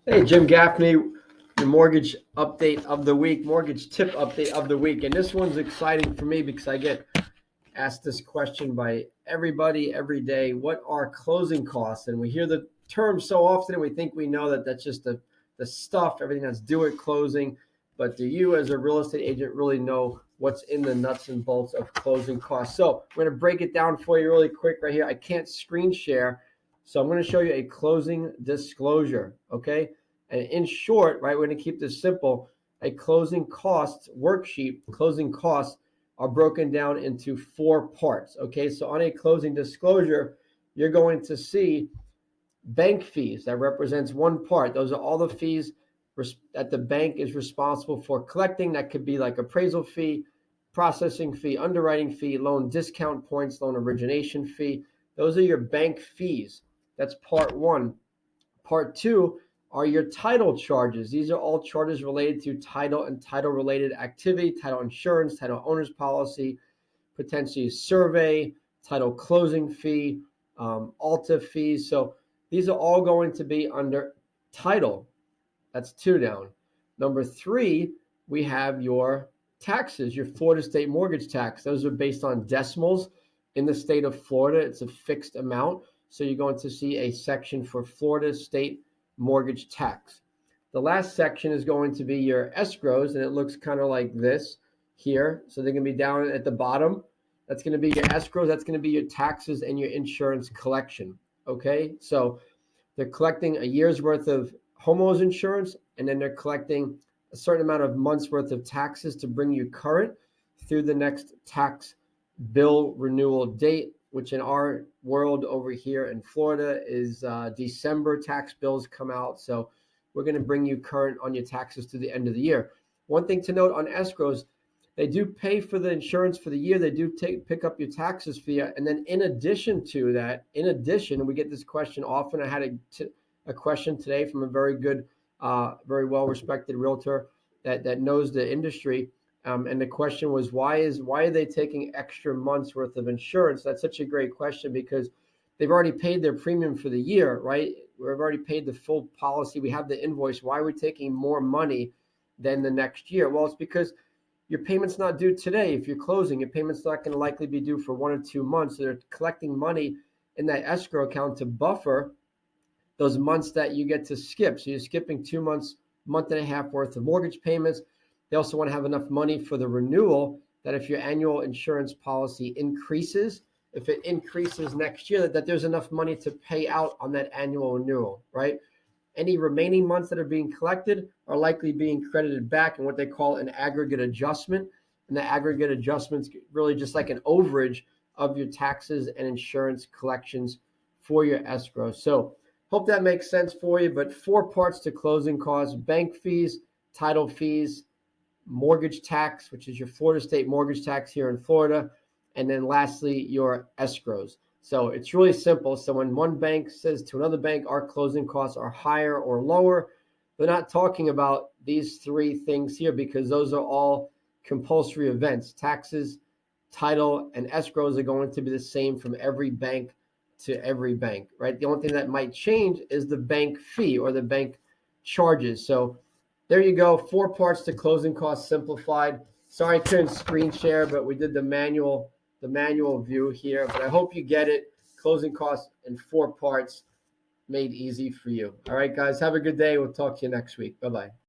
Hey, Jim Gaffney, the mortgage update of the week, mortgage tip update of the week. And this one's exciting for me because I get asked this question by everybody every day. What are closing costs? And we hear the term so often and we think we know that that's just the stuff, everything that's due at closing. But do you, as a real estate agent, really know what's in the nuts and bolts of closing costs? So I'm going to break it down for you really quick right here. I can't screen share, so I'm going to show you a closing disclosure, okay? And in short, right, we're going to keep this simple. A closing costs worksheet, closing costs are broken down into four parts, okay? So on a closing disclosure, you're going to see bank fees. That represents one part. Those are all the fees that the bank is responsible for collecting. That could be like appraisal fee, processing fee, underwriting fee, loan discount points, loan origination fee. Those are your bank fees. That's part one. Part two are your title charges. These are all charges related to title and title related activity, title insurance, title owner's policy, potentially survey, title closing fee, Alta fees. So these are all going to be under title. That's two down. Number three, we have your taxes, your Florida state mortgage tax. Those are based on decimals in the state of Florida. It's a fixed amount. So you're going to see a section for Florida state mortgage tax. The last section is going to be your escrows, and it looks kind of like this here. So they're going to be down at the bottom. That's going to be your escrows. That's going to be your taxes and your insurance collection. Okay. So they're collecting a year's worth of homeowners insurance, and then they're collecting a certain amount of months worth of taxes to bring you current through the next tax bill renewal date, which in our world over here in Florida is December. Tax bills come out. So we're going to bring you current on your taxes to the end of the year. One thing to note on escrows, they do pay for the insurance for the year. They do pick up your taxes fee. And then in addition to that, we get this question often. I had a question today from a very good, very well-respected realtor that knows the industry. And the question was, why are they taking extra months worth of insurance? That's such a great question because they've already paid their premium for the year, right? We've already paid the full policy. We have the invoice. Why are we taking more money than the next year? Well, it's because your payment's not due today. If you're closing, your payment's not going to likely be due for 1 or 2 months. So they're collecting money in that escrow account to buffer those months that you get to skip. So you're skipping 2 months, month and a half worth of mortgage payments. They also want to have enough money for the renewal that if your annual insurance policy increases, if it increases next year, that there's enough money to pay out on that annual renewal, right? Any remaining months that are being collected are likely being credited back in what they call an aggregate adjustment. And the aggregate adjustment's really just like an overage of your taxes and insurance collections for your escrow. So hope that makes sense for you. But four parts to closing costs: bank fees, title fees, mortgage tax, which is your Florida state mortgage tax here in Florida, and then lastly, your escrows. So it's really simple. So when one bank says to another bank, our closing costs are higher or lower, they're not talking about these three things here because those are all compulsory events. Taxes, title, and escrows are going to be the same from every bank to every bank, right? The only thing that might change is the bank fee or the bank charges. So there you go. Four parts to closing costs simplified. Sorry I couldn't screen share, but we did the manual view here. But I hope you get it. Closing costs in four parts made easy for you. All right, guys. Have a good day. We'll talk to you next week. Bye bye.